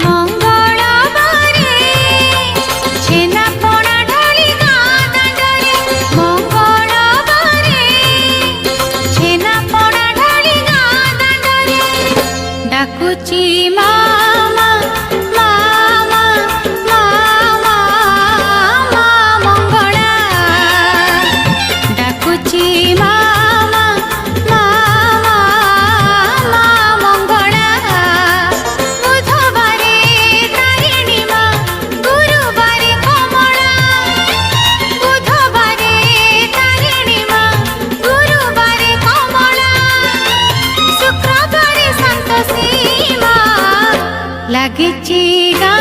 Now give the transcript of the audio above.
मंगलबारे छेना पोड़ा ढाली गाँ दांडरे मंगलबारे छेना पोड़ा ढाली गाँ दांडरे डाकुची मामा मामा मामा मा मंगला डाकुची मामा मामा मा मंगला बुधबारे तारिणी मा गुरुबारे कमला बुधबारे तारिणी मा गुरुबारे कमला शुक्रबारे संतोषी मा लागिची गाँ